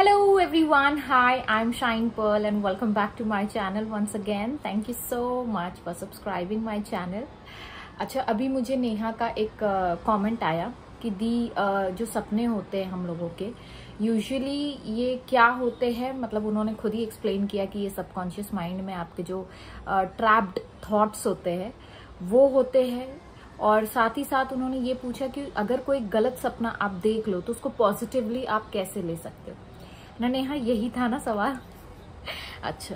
Hello everyone, hi, I'm Shine Pearl and welcome back to my channel once again. Thank you so much for subscribing my channel. अच्छा, अभी मुझे नेहा का एक comment आया कि दी जो सपने होते हैं हम लोगों के यूजुअली ये क्या होते हैं, मतलब उन्होंने खुद ही एक्सप्लेन किया कि ये सबकॉन्शियस माइंड में आपके जो ट्रैप्ड थॉट्स होते हैं वो होते हैं। और साथ ही साथ उन्होंने ये पूछा कि अगर कोई गलत सपना आप देख लो तो उसको पॉजिटिवली आप कैसे ले सकते हो ना नेहा, यही था ना सवाल। अच्छा,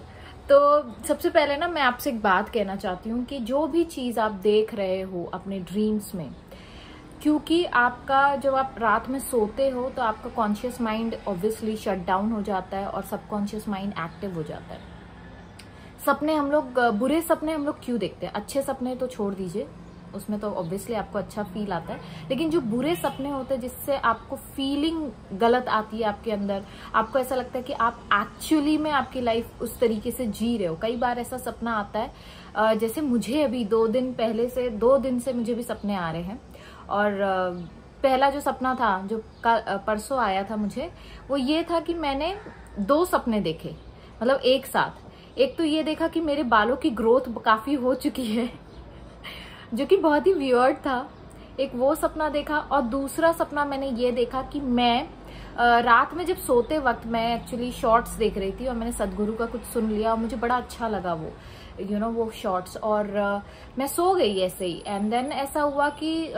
तो सबसे पहले ना मैं आपसे एक बात कहना चाहती हूँ कि जो भी चीज आप देख रहे हो अपने ड्रीम्स में, क्योंकि आपका जब आप रात में सोते हो तो आपका conscious mind obviously shut down हो जाता है और सबकॉन्शियस माइंड एक्टिव हो जाता है। सपने हम लोग, बुरे सपने हम लोग क्यों देखते हैं? अच्छे सपने तो छोड़ दीजिए, उसमें तो ऑब्वियसली आपको अच्छा फील आता है, लेकिन जो बुरे सपने होते हैं जिससे आपको फीलिंग गलत आती है आपके अंदर, आपको ऐसा लगता है कि आप एक्चुअली में आपकी लाइफ उस तरीके से जी रहे हो। कई बार ऐसा सपना आता है, जैसे मुझे अभी 2 दिन से मुझे भी सपने आ रहे हैं। और पहला जो सपना था जो परसों आया था मुझे, वो ये था कि मैंने 2 सपने देखे, मतलब एक साथ। एक तो ये देखा कि मेरे बालों की ग्रोथ काफी हो चुकी है जो कि बहुत ही वियर्ड था, एक वो सपना देखा। और दूसरा सपना मैंने ये देखा कि मैं रात में जब सोते वक्त मैं एक्चुअली शॉर्ट्स देख रही थी और मैंने सदगुरु का कुछ सुन लिया और मुझे बड़ा अच्छा लगा वो वो शॉर्ट्स, और मैं सो गई ऐसे ही। एंड देन ऐसा हुआ कि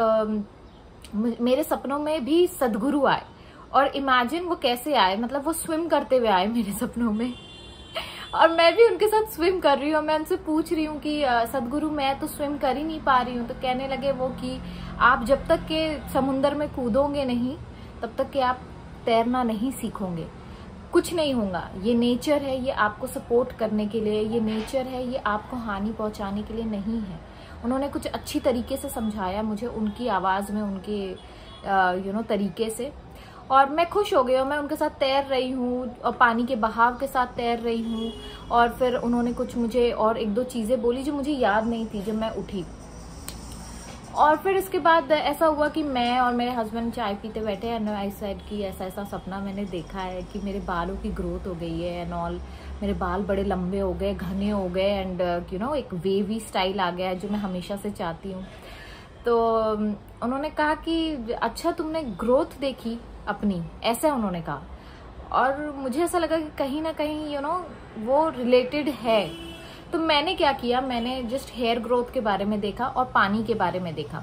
मेरे सपनों में भी सदगुरु आए, और इमेजिन वो कैसे आए, मतलब वो स्विम करते हुए आए मेरे सपनों में और मैं भी उनके साथ स्विम कर रही हूँ। मैं उनसे पूछ रही हूँ कि सदगुरु मैं तो स्विम कर ही नहीं पा रही हूँ। तो कहने लगे वो कि आप जब तक के समुंदर में कूदोगे नहीं तब तक के आप तैरना नहीं सीखोगे। कुछ नहीं होगा, ये नेचर है, ये आपको सपोर्ट करने के लिए, ये नेचर है, ये आपको हानि पहुंचाने के लिए नहीं है। उन्होंने कुछ अच्छी तरीके से समझाया मुझे, उनकी आवाज में, उनके तरीके से, और मैं खुश हो गई। और मैं उनके साथ तैर रही हूँ और पानी के बहाव के साथ तैर रही हूँ। और फिर उन्होंने कुछ मुझे और 1-2 चीजें बोली जो मुझे याद नहीं थी जब मैं उठी। और फिर इसके बाद ऐसा हुआ कि मैं और मेरे हस्बैंड चाय पीते बैठे एंड आई सेड कि ऐसा ऐसा सपना मैंने देखा है कि मेरे बालों की ग्रोथ हो गई है एंड ऑल, मेरे बाल बड़े लंबे हो गए, घने हो गए, एंड एक वेवी स्टाइल आ गया है जो मैं हमेशा से चाहती हूँ। तो उन्होंने कहा कि अच्छा तुमने ग्रोथ देखी अपनी, ऐसा उन्होंने कहा। और मुझे ऐसा लगा कि कहीं ना कहीं वो रिलेटेड है। तो मैंने क्या किया, मैंने जस्ट हेयर ग्रोथ के बारे में देखा और पानी के बारे में देखा।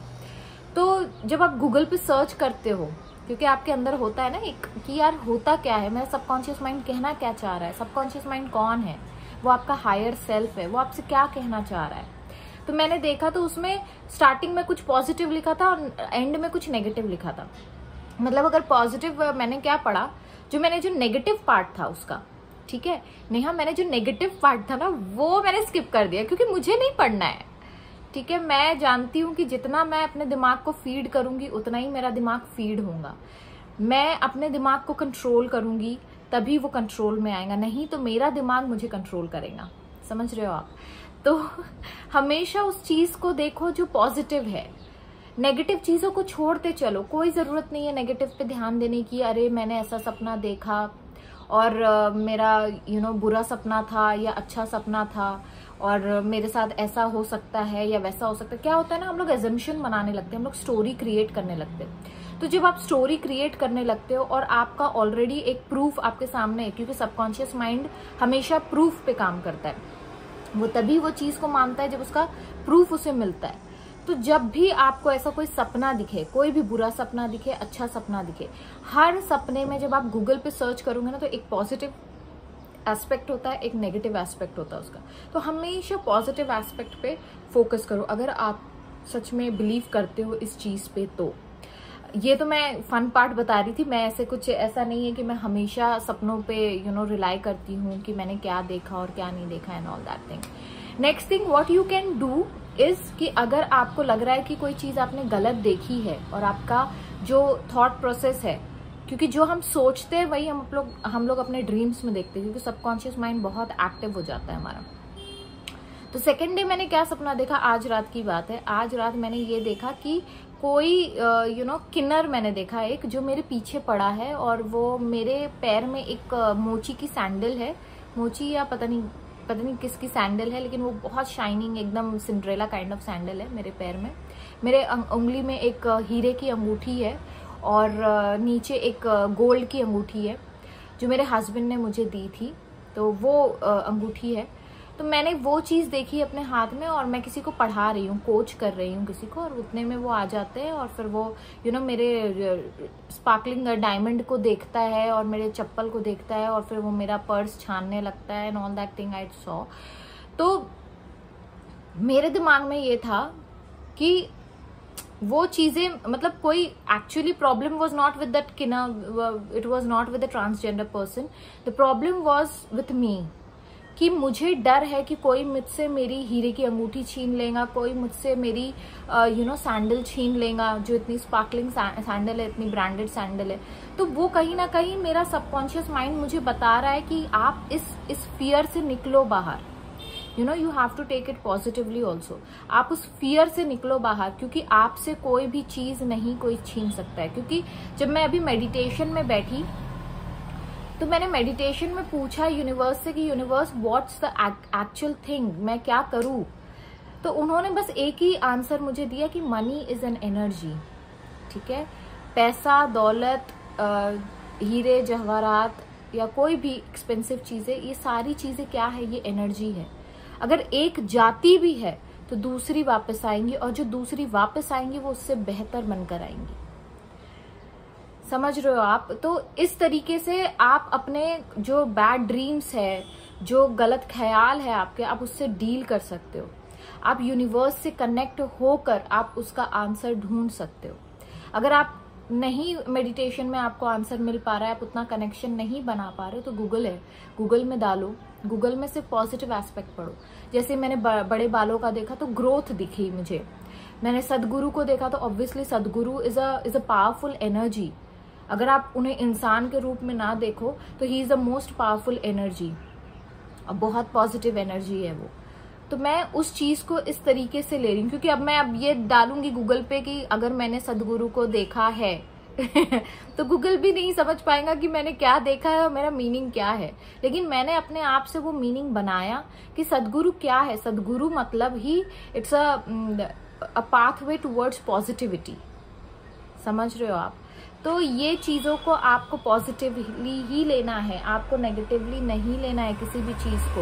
तो जब आप गूगल पे सर्च करते हो, क्योंकि आपके अंदर होता है ना एक कि यार होता क्या है, मेरा सबकॉन्शियस माइंड कहना क्या चाह रहा है, सबकॉन्शियस माइंड कौन है, वो आपका हायर सेल्फ है, वो आपसे क्या कहना चाह रहा है। तो मैंने देखा तो उसमें स्टार्टिंग में कुछ पॉजिटिव लिखा था और एंड में कुछ नेगेटिव लिखा था। मतलब अगर पॉजिटिव मैंने क्या पढ़ा, जो नेगेटिव पार्ट था उसका, ठीक है नेहा, मैंने जो नेगेटिव पार्ट था ना वो मैंने स्किप कर दिया, क्योंकि मुझे नहीं पढ़ना है। ठीक है, मैं जानती हूँ कि जितना मैं अपने दिमाग को फीड करूंगी उतना ही मेरा दिमाग फीड होगा। मैं अपने दिमाग को कंट्रोल करूंगी तभी वो कंट्रोल में आएगा, नहीं तो मेरा दिमाग मुझे कंट्रोल करेगा। समझ रहे हो आप? तो हमेशा उस चीज को देखो जो पॉजिटिव है, नेगेटिव चीजों को छोड़ते चलो। कोई जरूरत नहीं है नेगेटिव पे ध्यान देने की, अरे मैंने ऐसा सपना देखा और मेरा बुरा सपना था या अच्छा सपना था और मेरे साथ ऐसा हो सकता है या वैसा हो सकता है। क्या होता है ना, हम लोग एजम्पशन बनाने लगते हैं, हम लोग स्टोरी क्रिएट करने लगते हैं। तो जब आप स्टोरी क्रिएट करने लगते हो और आपका ऑलरेडी एक प्रूफ आपके सामने है, क्योंकि सबकॉन्शियस माइंड हमेशा प्रूफ पे काम करता है, वो तभी वो चीज को मानता है जब उसका प्रूफ उसे मिलता है। तो जब भी आपको ऐसा कोई सपना दिखे, कोई भी बुरा सपना दिखे, अच्छा सपना दिखे, हर सपने में जब आप गूगल पे सर्च करोगे ना तो एक पॉजिटिव एस्पेक्ट होता है, एक नेगेटिव एस्पेक्ट होता है उसका। तो हमेशा पॉजिटिव एस्पेक्ट पे फोकस करो अगर आप सच में बिलीव करते हो इस चीज पे। तो ये तो मैं फन पार्ट बता रही थी, मैं ऐसा नहीं है कि मैं हमेशा सपनों पे रिलाई करती हूँ कि मैंने क्या देखा और क्या नहीं देखा and all that thing. Next thing what you can do is कि अगर आपको लग रहा है कि कोई चीज आपने गलत देखी है और आपका जो थॉट प्रोसेस है, क्योंकि जो हम सोचते हैं वही हम लोग अपने ड्रीम्स में देखते हैं, क्योंकि सबकॉन्शियस माइंड बहुत एक्टिव हो जाता है हमारा। तो सेकेंड डे मैंने क्या सपना देखा, आज रात की बात है। आज रात मैंने ये देखा कि कोई किन्नर मैंने देखा एक जो मेरे पीछे पड़ा है, और वो मेरे पैर में एक मोची की सैंडल है, मोची या पता नहीं किसकी सैंडल है, लेकिन वो बहुत शाइनिंग एकदम सिंड्रेला काइंड ऑफ सैंडल है मेरे पैर में। मेरे उंगली में एक हीरे की अंगूठी है और नीचे एक गोल्ड की अंगूठी है जो मेरे हस्बैंड ने मुझे दी थी, तो वो अंगूठी है। तो मैंने वो चीज़ देखी अपने हाथ में, और मैं किसी को पढ़ा रही हूँ, कोच कर रही हूँ किसी को, और उतने में वो आ जाते हैं और फिर वो मेरे स्पार्कलिंग डायमंड को देखता है और मेरे चप्पल को देखता है, और फिर वो मेरा पर्स छानने लगता है and all that thing I saw. तो मेरे दिमाग में ये था कि वो चीजें, मतलब कोई actually problem was not with that किना, it was not with the transgender person, the problem was with me, कि मुझे डर है कि कोई मुझसे मेरी हीरे की अंगूठी छीन लेगा, कोई मुझसे मेरी सैंडल छीन लेगा, जो इतनी स्पार्कलिंग सैंडल है, इतनी ब्रांडेड सैंडल है। तो वो कहीं ना कहीं मेरा सबकॉन्शियस माइंड मुझे बता रहा है कि आप इस फियर से निकलो बाहर, you have to take it positively also. आप उस फियर से निकलो बाहर, क्योंकि आपसे कोई भी चीज नहीं कोई छीन सकता है। क्योंकि जब मैं अभी मेडिटेशन में बैठी तो मैंने मेडिटेशन में पूछा यूनिवर्स से कि universe what's the actual thing, मैं क्या करूं। तो उन्होंने बस एक ही आंसर मुझे दिया कि मनी इज एन एनर्जी। ठीक है, पैसा, दौलत, हीरे जवाहरात या कोई भी एक्सपेंसिव चीजें, ये सारी चीजें क्या है, ये एनर्जी है। अगर एक जाती भी है तो दूसरी वापस आएंगी, और जो दूसरी वापस आएंगी वो उससे बेहतर बनकर आएंगी। समझ रहे हो आप? तो इस तरीके से आप अपने जो बैड ड्रीम्स है, जो गलत ख्याल है आपके, आप उससे डील कर सकते हो। आप यूनिवर्स से कनेक्ट होकर आप उसका आंसर ढूंढ सकते हो। अगर आप नहीं, मेडिटेशन में आपको आंसर मिल पा रहा है, आप उतना कनेक्शन नहीं बना पा रहे, तो गूगल है, गूगल में डालो, गूगल में सिर्फ पॉजिटिव एस्पेक्ट पढ़ो। जैसे मैंने बड़े बालों का देखा तो ग्रोथ दिखी मुझे। मैंने सदगुरु को देखा तो ऑब्वियसली सदगुरु इज अ पावरफुल एनर्जी। अगर आप उन्हें इंसान के रूप में ना देखो तो he is the most powerful energy, और बहुत पॉजिटिव एनर्जी है वो। तो मैं उस चीज को इस तरीके से ले रही हूँ, क्योंकि अब ये डालूंगी गूगल पे कि अगर मैंने सदगुरु को देखा है तो गूगल भी नहीं समझ पाएगा कि मैंने क्या देखा है और मेरा मीनिंग क्या है। लेकिन मैंने अपने आप से वो मीनिंग बनाया कि सदगुरु क्या है। सदगुरु मतलब ही it's a pathway towards positivity. समझ रहे हो आप? तो ये चीजों को आपको पॉजिटिवली ही लेना है, आपको नेगेटिवली नहीं लेना है किसी भी चीज को,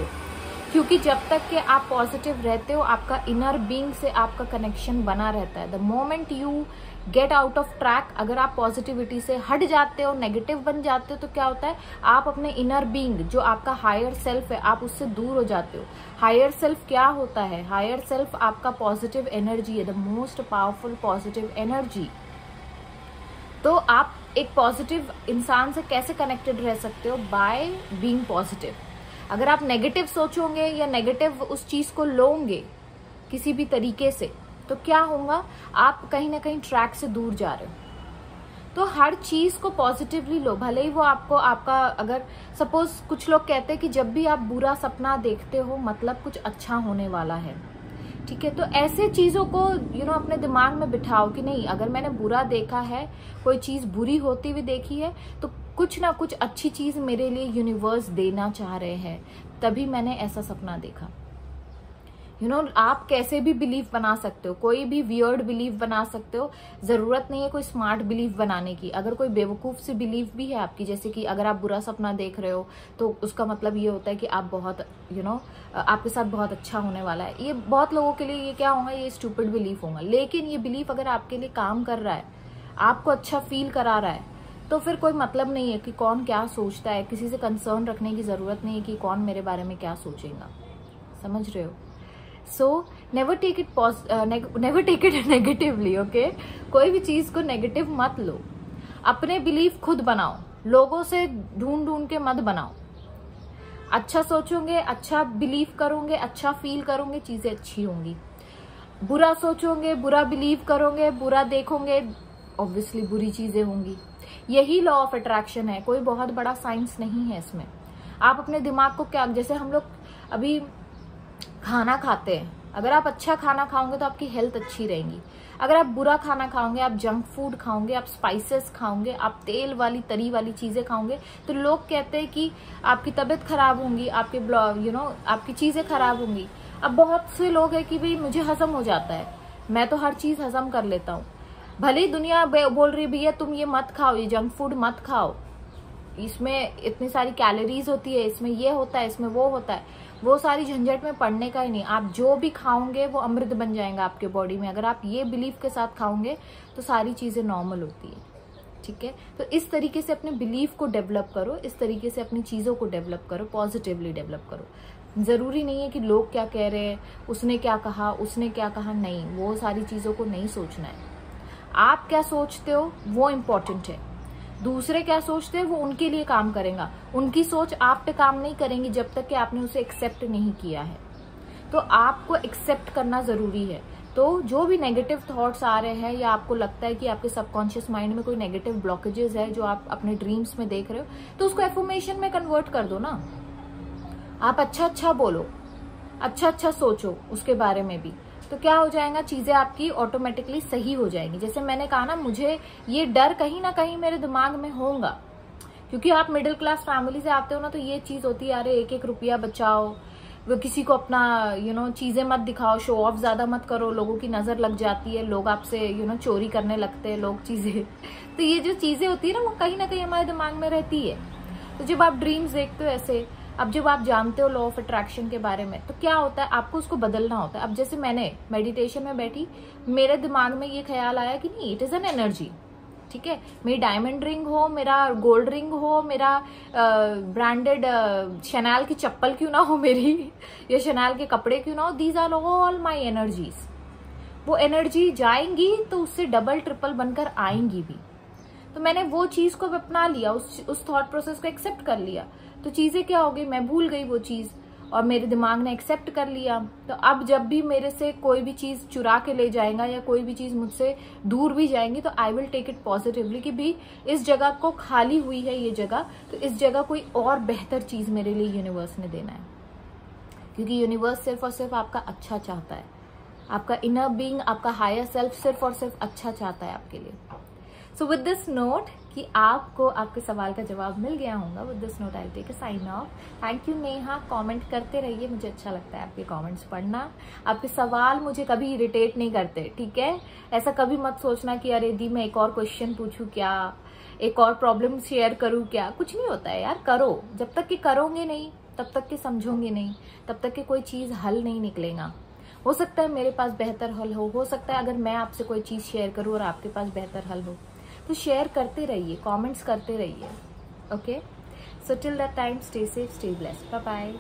क्योंकि जब तक कि आप पॉजिटिव रहते हो आपका इनर बीइंग से आपका कनेक्शन बना रहता है। The moment you get out of track, अगर आप पॉजिटिविटी से हट जाते हो, नेगेटिव बन जाते हो, तो क्या होता है, आप अपने इनर बीइंग जो आपका हायर सेल्फ है, आप उससे दूर हो जाते हो। हायर सेल्फ क्या होता है? हायर सेल्फ आपका पॉजिटिव एनर्जी है, the most powerful positive energy. तो आप एक पॉजिटिव इंसान से कैसे कनेक्टेड रह सकते हो? By being positive. अगर आप नेगेटिव सोचोगे या नेगेटिव उस चीज को लोगे किसी भी तरीके से, तो क्या होगा, आप कहीं ना कहीं ट्रैक से दूर जा रहे हो। तो हर चीज को पॉजिटिवली लो, भले ही वो आपका अगर सपोज कुछ लोग कहते हैं कि जब भी आप बुरा सपना देखते हो मतलब कुछ अच्छा होने वाला है। ठीक है, तो ऐसे चीजों को अपने दिमाग में बिठाओ कि नहीं, अगर मैंने बुरा देखा है, कोई चीज बुरी होती हुई देखी है, तो कुछ ना कुछ अच्छी चीज मेरे लिए यूनिवर्स देना चाह रहे हैं, तभी मैंने ऐसा सपना देखा। आप कैसे भी बिलीव बना सकते हो, कोई भी वियर्ड बिलीव बना सकते हो। जरूरत नहीं है कोई स्मार्ट बिलीव बनाने की। अगर कोई बेवकूफ सी बिलीव भी है आपकी, जैसे कि अगर आप बुरा सपना देख रहे हो तो उसका मतलब ये होता है कि आप बहुत आपके साथ बहुत अच्छा होने वाला है। ये बहुत लोगों के लिए ये क्या होगा, ये स्टूपिड बिलीफ होगा। लेकिन ये बिलीफ अगर आपके लिए काम कर रहा है, आपको अच्छा फील करा रहा है, तो फिर कोई मतलब नहीं है कि कौन क्या सोचता है। किसी से कंसर्न रखने की जरूरत नहीं है कि कौन मेरे बारे में क्या सोचेगा। समझ रहे हो? So never take it negatively. Okay, कोई भी चीज को नेगेटिव मत लो। अपने बिलीफ खुद बनाओ, लोगों से ढूंढ के मत बनाओ। अच्छा सोचोगे, अच्छा बिलीव करोगे, अच्छा फील करोगे, चीजें अच्छी होंगी। बुरा सोचोगे, बुरा बिलीव करोगे, बुरा देखोगे, ऑब्वियसली बुरी चीजें होंगी। यही लॉ ऑफ अट्रैक्शन है, कोई बहुत बड़ा साइंस नहीं है इसमें। आप अपने दिमाग को क्या, जैसे हम लोग अभी खाना खाते हैं, अगर आप अच्छा खाना खाओगे तो आपकी हेल्थ अच्छी रहेगी। अगर आप बुरा खाना खाओगे, आप जंक फूड खाओगे, आप स्पाइसेस खाओगे, आप तेल वाली तरी वाली चीजें खाओगे, तो लोग कहते हैं कि आपकी तबीयत खराब होंगी, आपके आपकी चीजें खराब होंगी। अब बहुत से लोग हैं कि भाई मुझे हजम हो जाता है, मैं तो हर चीज हजम कर लेता हूँ। भले ही दुनिया बोल रही भैया तुम ये मत खाओ, ये जंक फूड मत खाओ, इसमें इतनी सारी कैलोरीज होती है, इसमें ये होता है, इसमें वो होता है, वो सारी झंझट में पड़ने का ही नहीं। आप जो भी खाओगे वो अमृत बन जाएगा आपके बॉडी में। अगर आप ये बिलीफ के साथ खाओगे तो सारी चीजें नॉर्मल होती है, ठीक है। तो इस तरीके से अपने बिलीफ को डेवलप करो, इस तरीके से अपनी चीजों को डेवलप करो, पॉजिटिवली डेवलप करो। जरूरी नहीं है कि लोग क्या कह रहे हैं, उसने क्या कहा, उसने क्या कहा, नहीं, वो सारी चीजों को नहीं सोचना है। आप क्या सोचते हो वो इम्पोर्टेंट है। दूसरे क्या सोचते हैं वो उनके लिए काम करेगा, उनकी सोच आप पे काम नहीं करेंगी जब तक कि आपने उसे एक्सेप्ट नहीं किया है। तो आपको एक्सेप्ट करना जरूरी है। तो जो भी नेगेटिव थॉट्स आ रहे हैं, या आपको लगता है कि आपके सबकॉन्शियस माइंड में कोई नेगेटिव ब्लॉकेजेस है जो आप अपने ड्रीम्स में देख रहे हो, तो उसको एफर्मेशन में कन्वर्ट कर दो ना। आप अच्छा अच्छा बोलो, अच्छा अच्छा सोचो उसके बारे में भी, तो क्या हो जाएगा, चीजें आपकी ऑटोमेटिकली सही हो जाएंगी। जैसे मैंने कहा ना, मुझे ये डर कहीं ना कहीं मेरे दिमाग में होगा, क्योंकि आप मिडिल क्लास फैमिली से आते हो ना, तो ये चीज होती है, अरे एक एक रुपया बचाओ, वो किसी को अपना चीजें मत दिखाओ, शो ऑफ ज्यादा मत करो, लोगों की नजर लग जाती है, लोग आपसे चोरी करने लगते हैं लोग चीजें। तो ये जो चीजें होती है ना, वो कहीं ना कहीं हमारे दिमाग में रहती है। तो जब आप ड्रीम्स देखते हो ऐसे, अब जब आप जानते हो लॉ ऑफ अट्रैक्शन के बारे में, तो क्या होता है, आपको उसको बदलना होता है। अब जैसे मैंने मेडिटेशन में बैठी, मेरे दिमाग में ये ख्याल आया कि नहीं, इट इज एन एनर्जी, ठीक है। मेरी डायमंड रिंग हो, मेरा गोल्ड रिंग हो, मेरा ब्रांडेड शैनल की चप्पल क्यों ना हो मेरी, या शैनल के कपड़े क्यों ना हो, these are all my energies. वो एनर्जी जाएंगी तो उससे डबल ट्रिपल बनकर आएंगी भी। तो मैंने वो चीज को अपना लिया, उस थॉट प्रोसेस को एक्सेप्ट कर लिया। तो चीजें क्या हो गई, मैं भूल गई वो चीज, और मेरे दिमाग ने एक्सेप्ट कर लिया। तो अब जब भी मेरे से कोई भी चीज चुरा के ले जाएगा, या कोई भी चीज मुझसे दूर भी जाएंगी, तो I will take it positively कि भी इस जगह को खाली हुई है ये जगह, तो इस जगह कोई और बेहतर चीज मेरे लिए यूनिवर्स ने देना है। क्योंकि यूनिवर्स सिर्फ और सिर्फ आपका अच्छा चाहता है, आपका इनर बीइंग, आपका हायर सेल्फ सिर्फ और सिर्फ अच्छा चाहता है आपके लिए। सो विद दिस नोट कि आपको आपके सवाल का जवाब मिल गया होगा, with this note I will take a sign off. Thank you Neha, comment करते रहिए, मुझे अच्छा लगता है आपके कमेंट्स पढ़ना। आपके सवाल मुझे कभी इरिटेट नहीं करते, ठीक है। ऐसा कभी मत सोचना कि अरे दी मैं एक और क्वेश्चन पूछूं क्या, एक और प्रॉब्लम शेयर करूं क्या, कुछ नहीं होता है यार। करो, जब तक कि करोगे नहीं तब तक कि समझोगे नहीं, तब तक कि कोई चीज हल नहीं निकलेगा। हो सकता है मेरे पास बेहतर हल हो सकता है अगर मैं आपसे कोई चीज शेयर करूं और आपके पास बेहतर हल हो। तो शेयर करते रहिए, कमेंट्स करते रहिए, okay. So till that time, stay safe, stay blessed, bye bye.